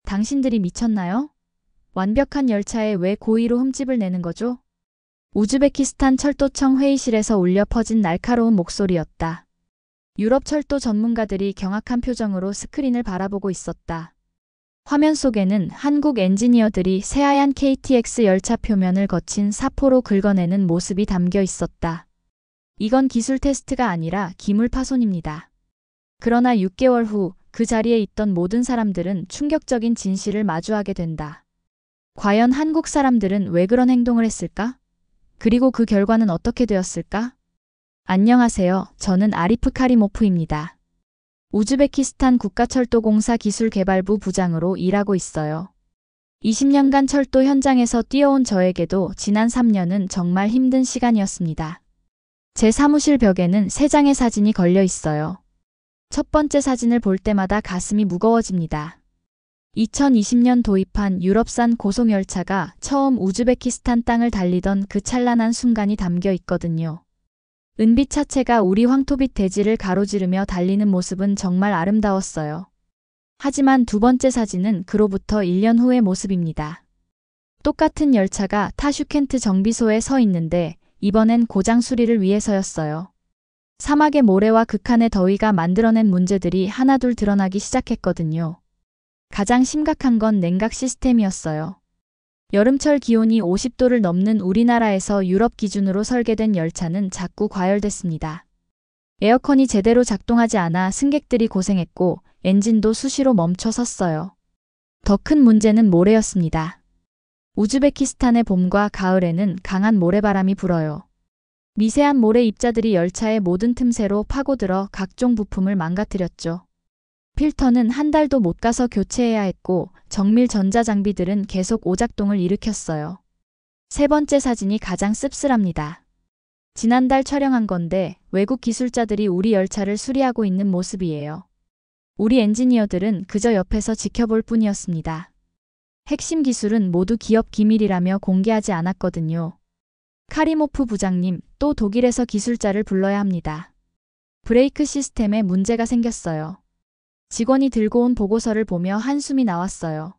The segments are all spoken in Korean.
당신들이 미쳤나요? 완벽한 열차에 왜 고의로 흠집을 내는 거죠? 우즈베키스탄 철도청 회의실에서 울려 퍼진 날카로운 목소리였다. 유럽 철도 전문가들이 경악한 표정으로 스크린을 바라보고 있었다. 화면 속에는 한국 엔지니어들이 새하얀 KTX 열차 표면을 거친 사포로 긁어내는 모습이 담겨 있었다. 이건 기술 테스트가 아니라 기물 파손입니다. 그러나 6개월 후 그 자리에 있던 모든 사람들은 충격적인 진실을 마주하게 된다. 과연 한국 사람들은 왜 그런 행동을 했을까? 그리고 그 결과는 어떻게 되었을까? 안녕하세요. 저는 아리프 카리모프입니다. 우즈베키스탄 국가철도공사 기술개발부 부장으로 일하고 있어요. 20년간 철도 현장에서 뛰어온 저에게도 지난 3년은 정말 힘든 시간이었습니다. 제 사무실 벽에는 3장의 사진이 걸려 있어요. 첫 번째 사진을 볼 때마다 가슴이 무거워집니다. 2020년 도입한 유럽산 고속열차가 처음 우즈베키스탄 땅을 달리던 그 찬란한 순간이 담겨 있거든요. 은빛 차체가 우리 황토빛 대지를 가로지르며 달리는 모습은 정말 아름다웠어요. 하지만 두 번째 사진은 그로부터 1년 후의 모습입니다. 똑같은 열차가 타슈켄트 정비소에 서 있는데 이번엔 고장 수리를 위해서였어요. 사막의 모래와 극한의 더위가 만들어낸 문제들이 하나둘 드러나기 시작했거든요. 가장 심각한 건 냉각 시스템이었어요. 여름철 기온이 50도를 넘는 우리나라에서 유럽 기준으로 설계된 열차는 자꾸 과열됐습니다. 에어컨이 제대로 작동하지 않아 승객들이 고생했고 엔진도 수시로 멈춰 섰어요. 더 큰 문제는 모래였습니다. 우즈베키스탄의 봄과 가을에는 강한 모래바람이 불어요. 미세한 모래 입자들이 열차의 모든 틈새로 파고들어 각종 부품을 망가뜨렸죠. 필터는 한 달도 못 가서 교체해야 했고 정밀 전자장비들은 계속 오작동을 일으켰어요. 세 번째 사진이 가장 씁쓸합니다. 지난달 촬영한 건데 외국 기술자들이 우리 열차를 수리하고 있는 모습이에요. 우리 엔지니어들은 그저 옆에서 지켜볼 뿐이었습니다. 핵심 기술은 모두 기업 기밀이라며 공개하지 않았거든요. 카리모프 부장님, 또 독일에서 기술자를 불러야 합니다. 브레이크 시스템에 문제가 생겼어요. 직원이 들고 온 보고서를 보며 한숨이 나왔어요.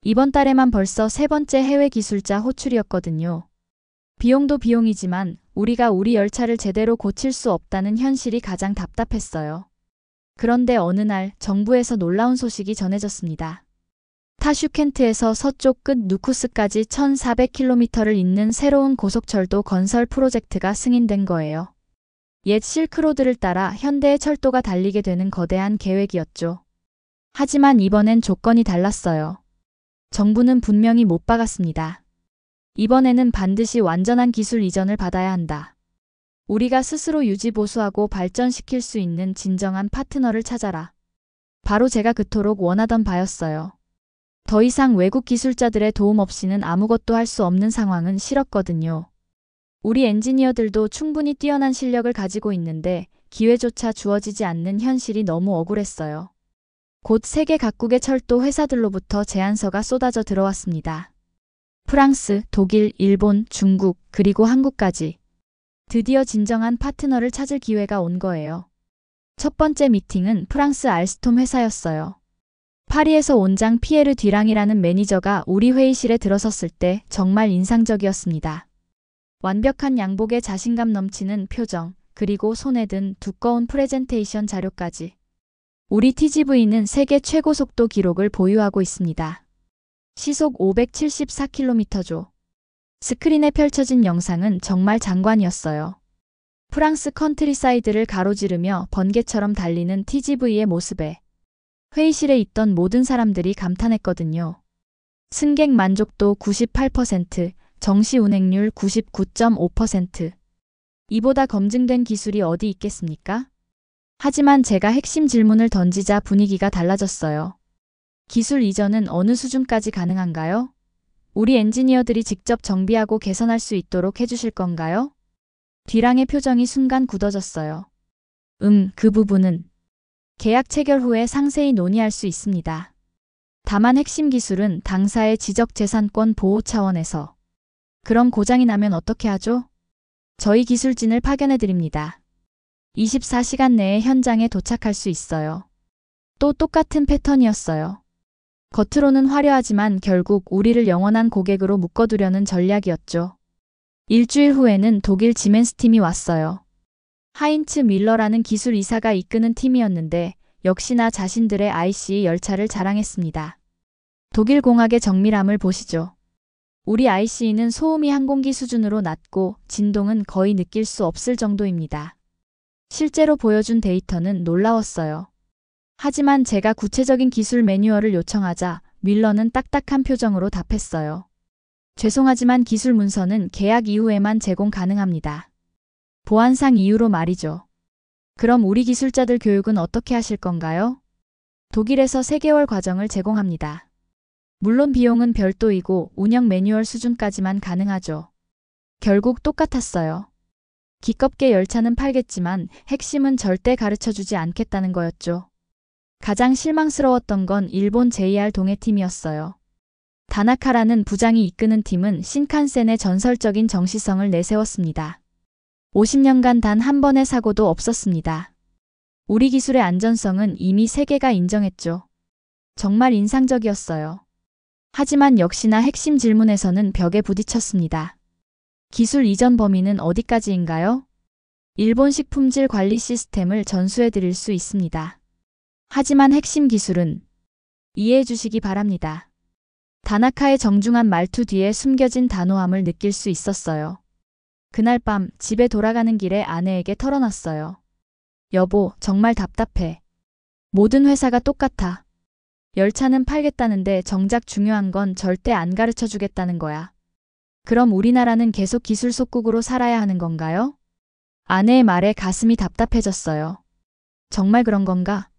이번 달에만 벌써 3번째 해외 기술자 호출이었거든요. 비용도 비용이지만 우리가 우리 열차를 제대로 고칠 수 없다는 현실이 가장 답답했어요. 그런데 어느 날 정부에서 놀라운 소식이 전해졌습니다. 타슈켄트에서 서쪽 끝 누쿠스까지 1400km를 잇는 새로운 고속철도 건설 프로젝트가 승인된 거예요. 옛 실크로드를 따라 현대의 철도가 달리게 되는 거대한 계획이었죠. 하지만 이번엔 조건이 달랐어요. 정부는 분명히 못 박았습니다. 이번에는 반드시 완전한 기술 이전을 받아야 한다. 우리가 스스로 유지 보수하고 발전시킬 수 있는 진정한 파트너를 찾아라. 바로 제가 그토록 원하던 바였어요. 더 이상 외국 기술자들의 도움 없이는 아무것도 할 수 없는 상황은 싫었거든요. 우리 엔지니어들도 충분히 뛰어난 실력을 가지고 있는데 기회조차 주어지지 않는 현실이 너무 억울했어요. 곧 세계 각국의 철도 회사들로부터 제안서가 쏟아져 들어왔습니다. 프랑스, 독일, 일본, 중국, 그리고 한국까지. 드디어 진정한 파트너를 찾을 기회가 온 거예요. 첫 번째 미팅은 프랑스 알스톰 회사였어요. 파리에서 온장 피에르 뒤랑이라는 매니저가 우리 회의실에 들어섰을 때 정말 인상적이었습니다. 완벽한 양복에 자신감 넘치는 표정, 그리고 손에 든 두꺼운 프레젠테이션 자료까지. 우리 TGV는 세계 최고 속도 기록을 보유하고 있습니다. 시속 574km죠. 스크린에 펼쳐진 영상은 정말 장관이었어요. 프랑스 컨트리사이드를 가로지르며 번개처럼 달리는 TGV의 모습에 회의실에 있던 모든 사람들이 감탄했거든요. 승객 만족도 98%, 정시 운행률 99.5%. 이보다 검증된 기술이 어디 있겠습니까? 하지만 제가 핵심 질문을 던지자 분위기가 달라졌어요. 기술 이전은 어느 수준까지 가능한가요? 우리 엔지니어들이 직접 정비하고 개선할 수 있도록 해주실 건가요? 뒤랑의 표정이 순간 굳어졌어요. 그 부분은 계약 체결 후에 상세히 논의할 수 있습니다. 다만 핵심 기술은 당사의 지적재산권 보호 차원에서. 그럼 고장이 나면 어떻게 하죠? 저희 기술진을 파견해드립니다. 24시간 내에 현장에 도착할 수 있어요. 또 똑같은 패턴이었어요. 겉으로는 화려하지만 결국 우리를 영원한 고객으로 묶어두려는 전략이었죠. 일주일 후에는 독일 지멘스 팀이 왔어요. 하인츠 밀러라는 기술 이사가 이끄는 팀이었는데 역시나 자신들의 ICE 열차를 자랑했습니다. 독일 공학의 정밀함을 보시죠. 우리 ICE는 소음이 항공기 수준으로 낮고 진동은 거의 느낄 수 없을 정도입니다. 실제로 보여준 데이터는 놀라웠어요. 하지만 제가 구체적인 기술 매뉴얼을 요청하자 밀러는 딱딱한 표정으로 답했어요. 죄송하지만 기술 문서는 계약 이후에만 제공 가능합니다. 보안상 이유로 말이죠. 그럼 우리 기술자들 교육은 어떻게 하실 건가요? 독일에서 3개월 과정을 제공합니다. 물론 비용은 별도이고 운영 매뉴얼 수준까지만 가능하죠. 결국 똑같았어요. 기껍게 열차는 팔겠지만 핵심은 절대 가르쳐주지 않겠다는 거였죠. 가장 실망스러웠던 건 일본 JR 동해팀이었어요. 다나카라는 부장이 이끄는 팀은 신칸센의 전설적인 정시성을 내세웠습니다. 50년간 단 한 번의 사고도 없었습니다. 우리 기술의 안전성은 이미 세계가 인정했죠. 정말 인상적이었어요. 하지만 역시나 핵심 질문에서는 벽에 부딪혔습니다. 기술 이전 범위는 어디까지인가요? 일본식 품질 관리 시스템을 전수해 드릴 수 있습니다. 하지만 핵심 기술은 이해해 주시기 바랍니다. 다나카의 정중한 말투 뒤에 숨겨진 단호함을 느낄 수 있었어요. 그날 밤 집에 돌아가는 길에 아내에게 털어놨어요. 여보, 정말 답답해. 모든 회사가 똑같아. 열차는 팔겠다는데 정작 중요한 건 절대 안 가르쳐 주겠다는 거야. 그럼 우리나라는 계속 기술 속국으로 살아야 하는 건가요? 아내의 말에 가슴이 답답해졌어요. 정말 그런 건가?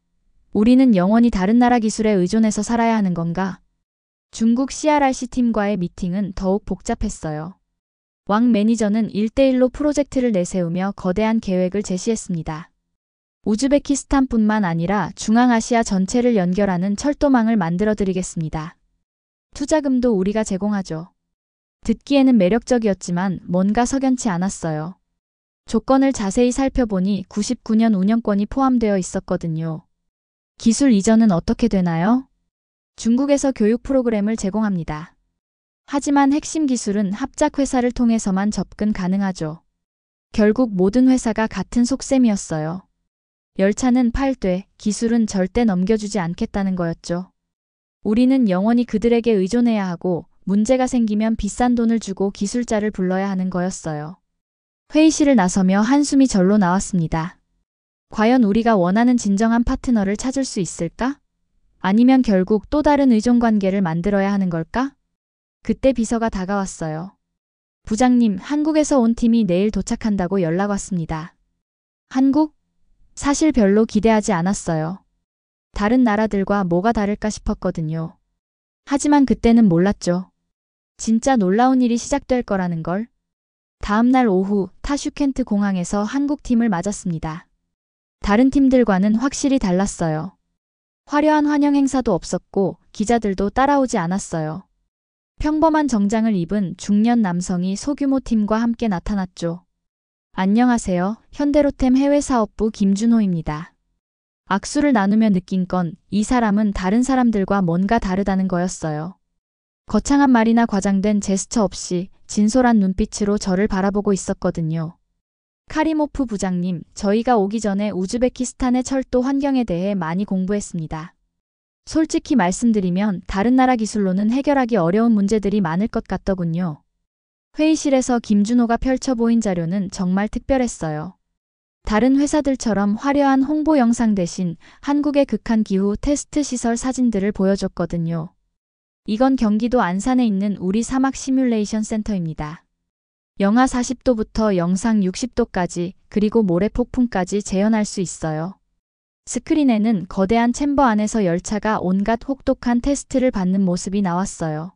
우리는 영원히 다른 나라 기술에 의존해서 살아야 하는 건가? 중국 CRRC 팀과의 미팅은 더욱 복잡했어요. 왕 매니저는 1대1로 프로젝트를 내세우며 거대한 계획을 제시했습니다. 우즈베키스탄뿐만 아니라 중앙아시아 전체를 연결하는 철도망을 만들어 드리겠습니다. 투자금도 우리가 제공하죠. 듣기에는 매력적이었지만 뭔가 석연치 않았어요. 조건을 자세히 살펴보니 99년 운영권이 포함되어 있었거든요. 기술 이전은 어떻게 되나요? 중국에서 교육 프로그램을 제공합니다. 하지만 핵심 기술은 합작회사를 통해서만 접근 가능하죠. 결국 모든 회사가 같은 속셈이었어요. 열차는 팔되 기술은 절대 넘겨주지 않겠다는 거였죠. 우리는 영원히 그들에게 의존해야 하고 문제가 생기면 비싼 돈을 주고 기술자를 불러야 하는 거였어요. 회의실을 나서며 한숨이 절로 나왔습니다. 과연 우리가 원하는 진정한 파트너를 찾을 수 있을까? 아니면 결국 또 다른 의존관계를 만들어야 하는 걸까? 그때 비서가 다가왔어요. 부장님, 한국에서 온 팀이 내일 도착한다고 연락 왔습니다. 한국? 사실 별로 기대하지 않았어요. 다른 나라들과 뭐가 다를까 싶었거든요. 하지만 그때는 몰랐죠. 진짜 놀라운 일이 시작될 거라는 걸. 다음 날 오후 타슈켄트 공항에서 한국 팀을 맞았습니다. 다른 팀들과는 확실히 달랐어요. 화려한 환영 행사도 없었고 기자들도 따라오지 않았어요. 평범한 정장을 입은 중년 남성이 소규모 팀과 함께 나타났죠. 안녕하세요. 현대로템 해외사업부 김준호입니다. 악수를 나누며 느낀 건 이 사람은 다른 사람들과 뭔가 다르다는 거였어요. 거창한 말이나 과장된 제스처 없이 진솔한 눈빛으로 저를 바라보고 있었거든요. 카리모프 부장님, 저희가 오기 전에 우즈베키스탄의 철도 환경에 대해 많이 공부했습니다. 솔직히 말씀드리면 다른 나라 기술로는 해결하기 어려운 문제들이 많을 것 같더군요. 회의실에서 김준호가 펼쳐 보인 자료는 정말 특별했어요. 다른 회사들처럼 화려한 홍보 영상 대신 한국의 극한 기후 테스트 시설 사진들을 보여줬거든요. 이건 경기도 안산에 있는 우리 사막 시뮬레이션 센터입니다. 영하 40도부터 영상 60도까지 그리고 모래 폭풍까지 재현할 수 있어요. 스크린에는 거대한 챔버 안에서 열차가 온갖 혹독한 테스트를 받는 모습이 나왔어요.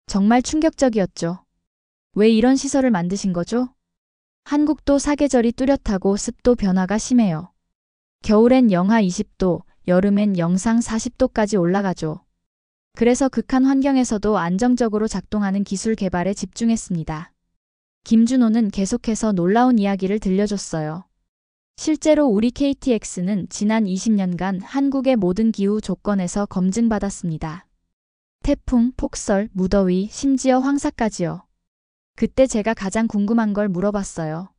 정말 충격적이었죠. 왜 이런 시설을 만드신 거죠? 한국도 사계절이 뚜렷하고 습도 변화가 심해요. 겨울엔 영하 20도, 여름엔 영상 40도까지 올라가죠. 그래서 극한 환경에서도 안정적으로 작동하는 기술 개발에 집중했습니다. 김준호는 계속해서 놀라운 이야기를 들려줬어요. 실제로 우리 KTX는 지난 20년간 한국의 모든 기후 조건에서 검증받았습니다. 태풍, 폭설, 무더위, 심지어 황사까지요. 그때 제가 가장 궁금한 걸 물어봤어요.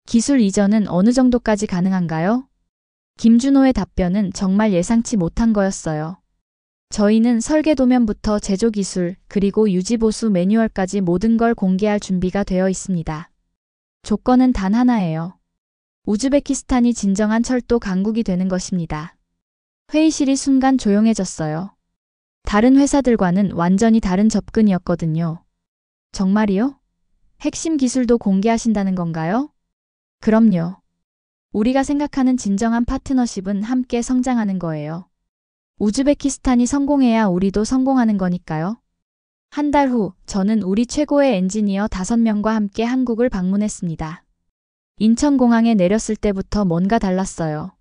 기술 이전은 어느 정도까지 가능한가요? 김준호의 답변은 정말 예상치 못한 거였어요. 저희는 설계 도면부터 제조 기술, 그리고 유지보수 매뉴얼까지 모든 걸 공개할 준비가 되어 있습니다. 조건은 단 하나예요. 우즈베키스탄이 진정한 철도 강국이 되는 것입니다. 회의실이 순간 조용해졌어요. 다른 회사들과는 완전히 다른 접근이었거든요. 정말이요? 핵심 기술도 공개하신다는 건가요? 그럼요. 우리가 생각하는 진정한 파트너십은 함께 성장하는 거예요. 우즈베키스탄이 성공해야 우리도 성공하는 거니까요. 한 달 후, 저는 우리 최고의 엔지니어 5명과 함께 한국을 방문했습니다. 인천공항에 내렸을 때부터 뭔가 달랐어요.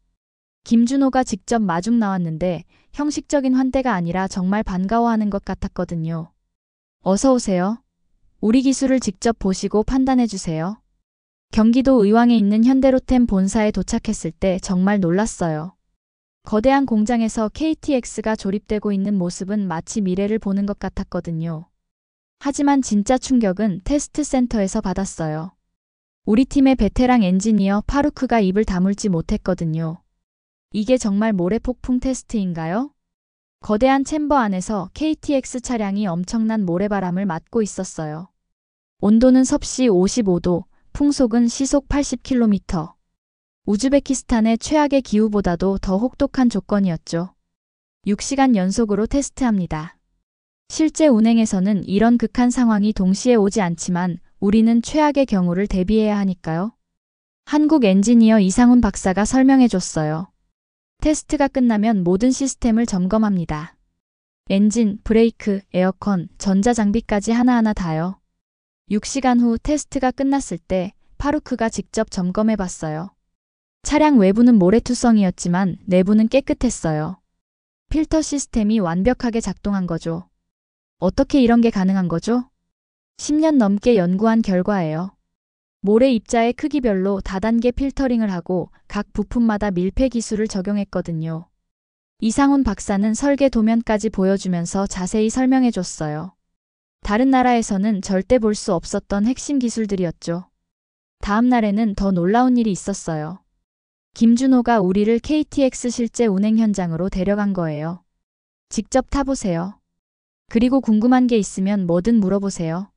김준호가 직접 마중 나왔는데 형식적인 환대가 아니라 정말 반가워하는 것 같았거든요. 어서 오세요. 우리 기술을 직접 보시고 판단해 주세요. 경기도 의왕에 있는 현대로템 본사에 도착했을 때 정말 놀랐어요. 거대한 공장에서 KTX가 조립되고 있는 모습은 마치 미래를 보는 것 같았거든요. 하지만 진짜 충격은 테스트 센터에서 받았어요. 우리 팀의 베테랑 엔지니어 파루크가 입을 다물지 못했거든요. 이게 정말 모래폭풍 테스트인가요? 거대한 챔버 안에서 KTX 차량이 엄청난 모래바람을 맞고 있었어요. 온도는 섭씨 55도, 풍속은 시속 80km. 우즈베키스탄의 최악의 기후보다도 더 혹독한 조건이었죠. 6시간 연속으로 테스트합니다. 실제 운행에서는 이런 극한 상황이 동시에 오지 않지만 우리는 최악의 경우를 대비해야 하니까요. 한국 엔지니어 이상훈 박사가 설명해 줬어요. 테스트가 끝나면 모든 시스템을 점검합니다. 엔진, 브레이크, 에어컨, 전자장비까지 하나하나 다요. 6시간 후 테스트가 끝났을 때 파루크가 직접 점검해 봤어요. 차량 외부는 모래투성이었지만 내부는 깨끗했어요. 필터 시스템이 완벽하게 작동한 거죠. 어떻게 이런 게 가능한 거죠? 10년 넘게 연구한 결과예요. 모래 입자의 크기별로 다단계 필터링을 하고 각 부품마다 밀폐 기술을 적용했거든요. 이상훈 박사는 설계 도면까지 보여주면서 자세히 설명해 줬어요. 다른 나라에서는 절대 볼 수 없었던 핵심 기술들이었죠. 다음 날에는 더 놀라운 일이 있었어요. 김준호가 우리를 KTX 실제 운행 현장으로 데려간 거예요. 직접 타보세요. 그리고 궁금한 게 있으면 뭐든 물어보세요.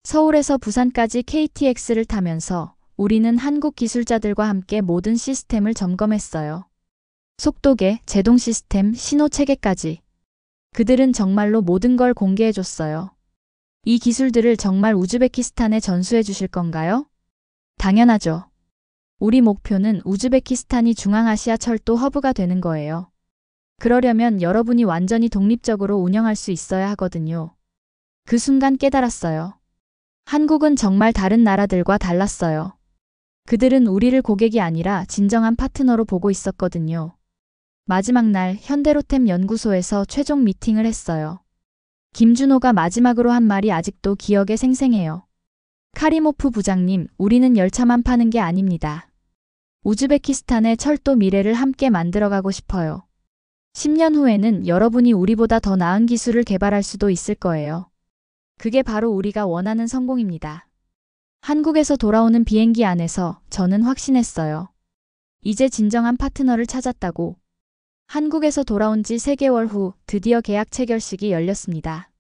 서울에서 부산까지 KTX를 타면서 우리는 한국 기술자들과 함께 모든 시스템을 점검했어요. 속도계, 제동 시스템, 신호 체계까지. 그들은 정말로 모든 걸 공개해줬어요. 이 기술들을 정말 우즈베키스탄에 전수해 주실 건가요? 당연하죠. 우리 목표는 우즈베키스탄이 중앙아시아 철도 허브가 되는 거예요. 그러려면 여러분이 완전히 독립적으로 운영할 수 있어야 하거든요. 그 순간 깨달았어요. 한국은 정말 다른 나라들과 달랐어요. 그들은 우리를 고객이 아니라 진정한 파트너로 보고 있었거든요. 마지막 날 현대로템 연구소에서 최종 미팅을 했어요. 김준호가 마지막으로 한 말이 아직도 기억에 생생해요. 카리모프 부장님, 우리는 열차만 파는 게 아닙니다. 우즈베키스탄의 철도 미래를 함께 만들어가고 싶어요. 10년 후에는 여러분이 우리보다 더 나은 기술을 개발할 수도 있을 거예요. 그게 바로 우리가 원하는 성공입니다. 한국에서 돌아오는 비행기 안에서 저는 확신했어요. 이제 진정한 파트너를 찾았다고. 한국에서 돌아온 지 3개월 후 드디어 계약 체결식이 열렸습니다.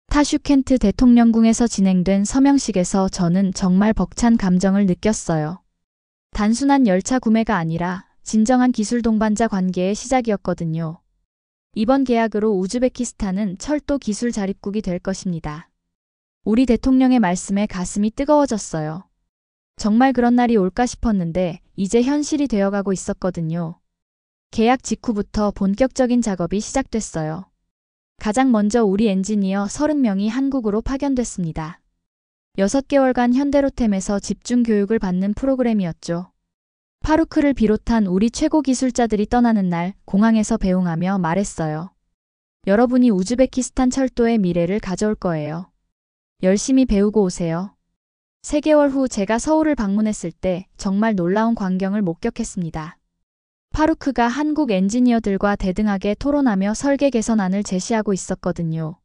타슈켄트 대통령궁에서 진행된 서명식에서 저는 정말 벅찬 감정을 느꼈어요. 단순한 열차 구매가 아니라 진정한 기술 동반자 관계의 시작이었거든요. 이번 계약으로 우즈베키스탄은 철도 기술 자립국이 될 것입니다. 우리 대통령의 말씀에 가슴이 뜨거워졌어요. 정말 그런 날이 올까 싶었는데 이제 현실이 되어가고 있었거든요. 계약 직후부터 본격적인 작업이 시작됐어요. 가장 먼저 우리 엔지니어 30명이 한국으로 파견됐습니다. 6개월간 현대로템에서 집중 교육을 받는 프로그램이었죠. 파루크를 비롯한 우리 최고 기술자들이 떠나는 날 공항에서 배웅하며 말했어요. 여러분이 우즈베키스탄 철도의 미래를 가져올 거예요. 열심히 배우고 오세요. 3개월 후 제가 서울을 방문했을 때 정말 놀라운 광경을 목격했습니다. 파루크가 한국 엔지니어들과 대등하게 토론하며 설계 개선안을 제시하고 있었거든요.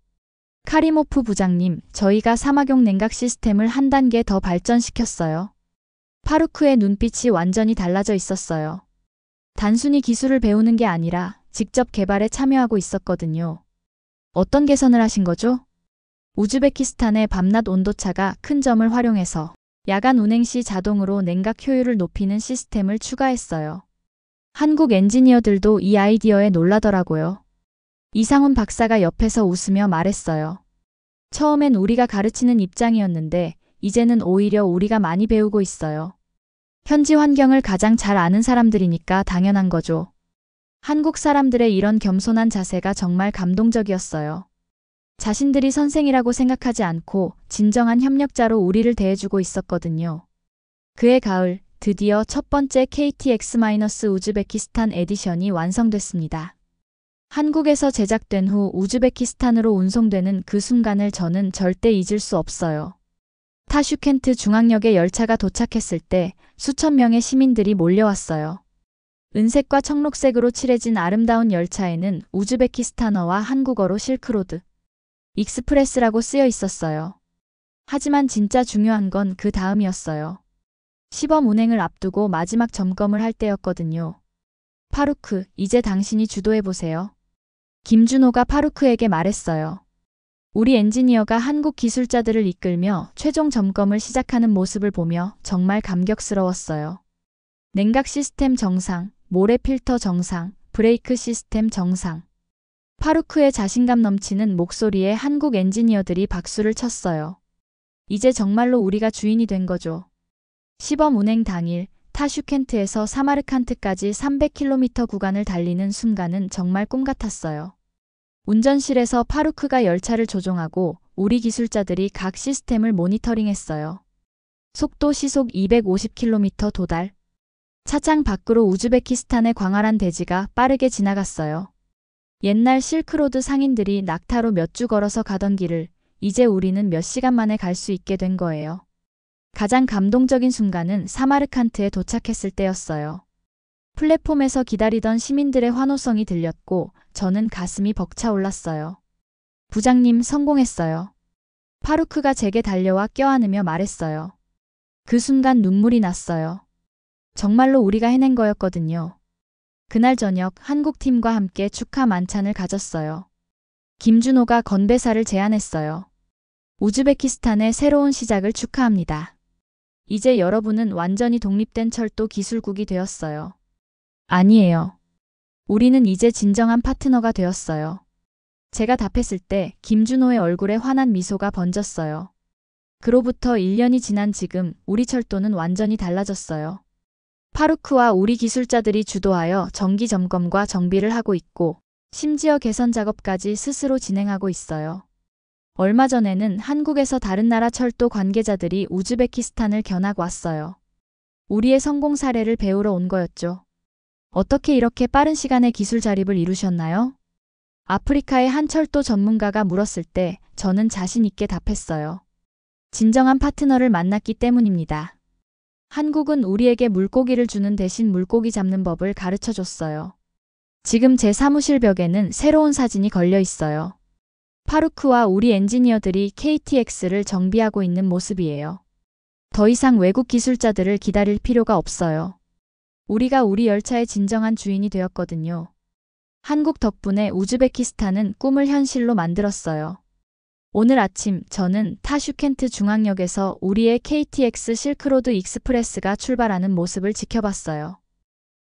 카리모프 부장님, 저희가 사막용 냉각 시스템을 한 단계 더 발전시켰어요. 파루크의 눈빛이 완전히 달라져 있었어요. 단순히 기술을 배우는 게 아니라 직접 개발에 참여하고 있었거든요. 어떤 개선을 하신 거죠? 우즈베키스탄의 밤낮 온도차가 큰 점을 활용해서 야간 운행 시 자동으로 냉각 효율을 높이는 시스템을 추가했어요. 한국 엔지니어들도 이 아이디어에 놀라더라고요. 이상훈 박사가 옆에서 웃으며 말했어요. 처음엔 우리가 가르치는 입장이었는데 이제는 오히려 우리가 많이 배우고 있어요. 현지 환경을 가장 잘 아는 사람들이니까 당연한 거죠. 한국 사람들의 이런 겸손한 자세가 정말 감동적이었어요. 자신들이 선생이라고 생각하지 않고 진정한 협력자로 우리를 대해주고 있었거든요. 그해 가을, 드디어 첫 번째 KTX-우즈베키스탄 에디션이 완성됐습니다. 한국에서 제작된 후 우즈베키스탄으로 운송되는 그 순간을 저는 절대 잊을 수 없어요. 타슈켄트 중앙역에 열차가 도착했을 때 수천 명의 시민들이 몰려왔어요. 은색과 청록색으로 칠해진 아름다운 열차에는 우즈베키스탄어와 한국어로 실크로드 익스프레스라고 쓰여 있었어요. 하지만 진짜 중요한 건 그 다음이었어요. 시범 운행을 앞두고 마지막 점검을 할 때였거든요. 파루크, 이제 당신이 주도해보세요. 김준호가 파루크에게 말했어요. 우리 엔지니어가 한국 기술자들을 이끌며 최종 점검을 시작하는 모습을 보며 정말 감격스러웠어요. 냉각 시스템 정상, 모래 필터 정상, 브레이크 시스템 정상. 파루크의 자신감 넘치는 목소리에 한국 엔지니어들이 박수를 쳤어요. 이제 정말로 우리가 주인이 된 거죠. 시범 운행 당일 타슈켄트에서 사마르칸트까지 300km 구간을 달리는 순간은 정말 꿈 같았어요. 운전실에서 파루크가 열차를 조종하고 우리 기술자들이 각 시스템을 모니터링했어요. 속도 시속 250km 도달. 차장 밖으로 우즈베키스탄의 광활한 대지가 빠르게 지나갔어요. 옛날 실크로드 상인들이 낙타로 몇 주 걸어서 가던 길을 이제 우리는 몇 시간 만에 갈 수 있게 된 거예요. 가장 감동적인 순간은 사마르칸트에 도착했을 때였어요. 플랫폼에서 기다리던 시민들의 환호성이 들렸고 저는 가슴이 벅차올랐어요. 부장님, 성공했어요. 파루크가 제게 달려와 껴안으며 말했어요. 그 순간 눈물이 났어요. 정말로 우리가 해낸 거였거든요. 그날 저녁 한국팀과 함께 축하 만찬을 가졌어요. 김준호가 건배사를 제안했어요. 우즈베키스탄의 새로운 시작을 축하합니다. 이제 여러분은 완전히 독립된 철도 기술국이 되었어요. 아니에요. 우리는 이제 진정한 파트너가 되었어요. 제가 답했을 때 김준호의 얼굴에 환한 미소가 번졌어요. 그로부터 1년이 지난 지금 우리 철도는 완전히 달라졌어요. 파루크와 우리 기술자들이 주도하여 정기 점검과 정비를 하고 있고 심지어 개선 작업까지 스스로 진행하고 있어요. 얼마 전에는 한국에서 다른 나라 철도 관계자들이 우즈베키스탄을 견학 왔어요. 우리의 성공 사례를 배우러 온 거였죠. 어떻게 이렇게 빠른 시간에 기술 자립을 이루셨나요? 아프리카의 한 철도 전문가가 물었을 때 저는 자신 있게 답했어요. 진정한 파트너를 만났기 때문입니다. 한국은 우리에게 물고기를 주는 대신 물고기 잡는 법을 가르쳐 줬어요. 지금 제 사무실 벽에는 새로운 사진이 걸려 있어요. 파루크와 우리 엔지니어들이 KTX를 정비하고 있는 모습이에요. 더 이상 외국 기술자들을 기다릴 필요가 없어요. 우리가 우리 열차의 진정한 주인이 되었거든요. 한국 덕분에 우즈베키스탄은 꿈을 현실로 만들었어요. 오늘 아침 저는 타슈켄트 중앙역에서 우리의 KTX 실크로드 익스프레스가 출발하는 모습을 지켜봤어요.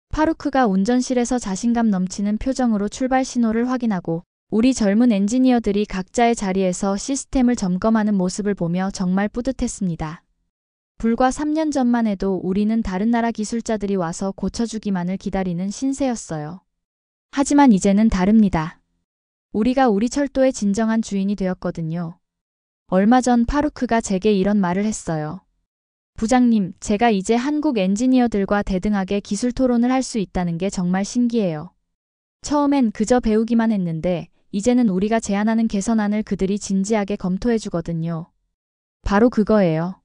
파루크가 운전실에서 자신감 넘치는 표정으로 출발 신호를 확인하고 우리 젊은 엔지니어들이 각자의 자리에서 시스템을 점검하는 모습을 보며 정말 뿌듯했습니다. 불과 3년 전만 해도 우리는 다른 나라 기술자들이 와서 고쳐주기만을 기다리는 신세였어요. 하지만 이제는 다릅니다. 우리가 우리 철도의 진정한 주인이 되었거든요. 얼마 전 파루크가 제게 이런 말을 했어요. 부장님, 제가 이제 한국 엔지니어들과 대등하게 기술 토론을 할 수 있다는 게 정말 신기해요. 처음엔 그저 배우기만 했는데 이제는 우리가 제안하는 개선안을 그들이 진지하게 검토해 주거든요. 바로 그거예요.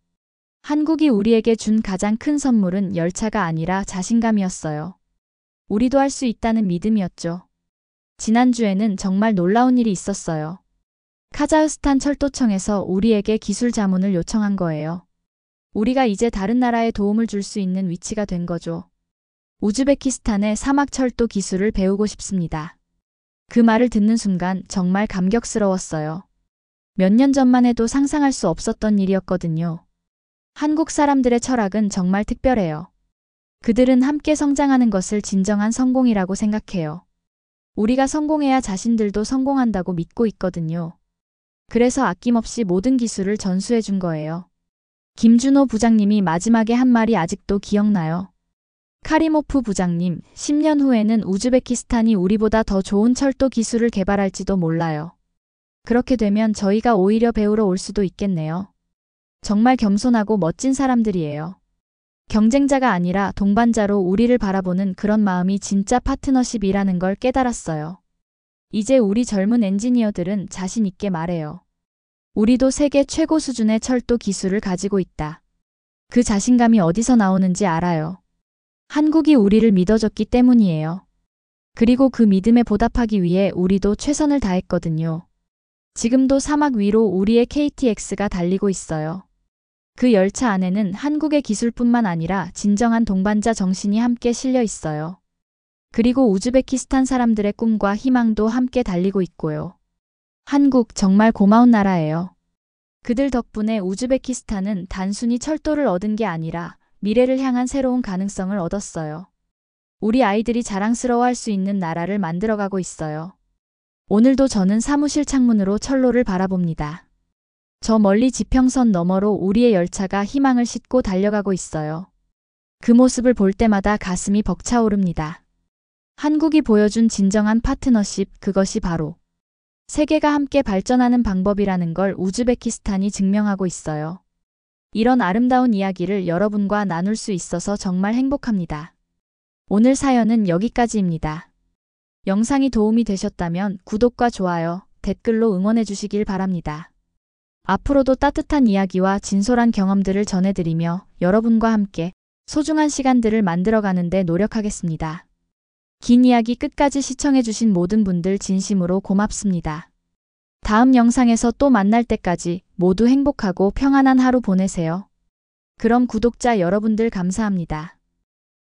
한국이 우리에게 준 가장 큰 선물은 열차가 아니라 자신감이었어요. 우리도 할 수 있다는 믿음이었죠. 지난주에는 정말 놀라운 일이 있었어요. 카자흐스탄 철도청에서 우리에게 기술 자문을 요청한 거예요. 우리가 이제 다른 나라에 도움을 줄 수 있는 위치가 된 거죠. 우즈베키스탄의 사막 철도 기술을 배우고 싶습니다. 그 말을 듣는 순간 정말 감격스러웠어요. 몇 년 전만 해도 상상할 수 없었던 일이었거든요. 한국 사람들의 철학은 정말 특별해요. 그들은 함께 성장하는 것을 진정한 성공이라고 생각해요. 우리가 성공해야 자신들도 성공한다고 믿고 있거든요. 그래서 아낌없이 모든 기술을 전수해 준 거예요. 김준호 부장님이 마지막에 한 말이 아직도 기억나요. 카리모프 부장님, 10년 후에는 우즈베키스탄이 우리보다 더 좋은 철도 기술을 개발할지도 몰라요. 그렇게 되면 저희가 오히려 배우러 올 수도 있겠네요. 정말 겸손하고 멋진 사람들이에요. 경쟁자가 아니라 동반자로 우리를 바라보는 그런 마음이 진짜 파트너십이라는 걸 깨달았어요. 이제 우리 젊은 엔지니어들은 자신 있게 말해요. 우리도 세계 최고 수준의 철도 기술을 가지고 있다. 그 자신감이 어디서 나오는지 알아요. 한국이 우리를 믿어줬기 때문이에요. 그리고 그 믿음에 보답하기 위해 우리도 최선을 다했거든요. 지금도 사막 위로 우리의 KTX가 달리고 있어요. 그 열차 안에는 한국의 기술뿐만 아니라 진정한 동반자 정신이 함께 실려 있어요. 그리고 우즈베키스탄 사람들의 꿈과 희망도 함께 달리고 있고요. 한국 정말 고마운 나라예요. 그들 덕분에 우즈베키스탄은 단순히 철도를 얻은 게 아니라 미래를 향한 새로운 가능성을 얻었어요. 우리 아이들이 자랑스러워할 수 있는 나라를 만들어가고 있어요. 오늘도 저는 사무실 창문으로 철로를 바라봅니다. 저 멀리 지평선 너머로 우리의 열차가 희망을 싣고 달려가고 있어요. 그 모습을 볼 때마다 가슴이 벅차오릅니다. 한국이 보여준 진정한 파트너십, 그것이 바로 세계가 함께 발전하는 방법이라는 걸 우즈베키스탄이 증명하고 있어요. 이런 아름다운 이야기를 여러분과 나눌 수 있어서 정말 행복합니다. 오늘 사연은 여기까지입니다. 영상이 도움이 되셨다면 구독과 좋아요, 댓글로 응원해 주시길 바랍니다. 앞으로도 따뜻한 이야기와 진솔한 경험들을 전해드리며 여러분과 함께 소중한 시간들을 만들어가는 데 노력하겠습니다. 긴 이야기 끝까지 시청해주신 모든 분들 진심으로 고맙습니다. 다음 영상에서 또 만날 때까지 모두 행복하고 평안한 하루 보내세요. 그럼 구독자 여러분들 감사합니다.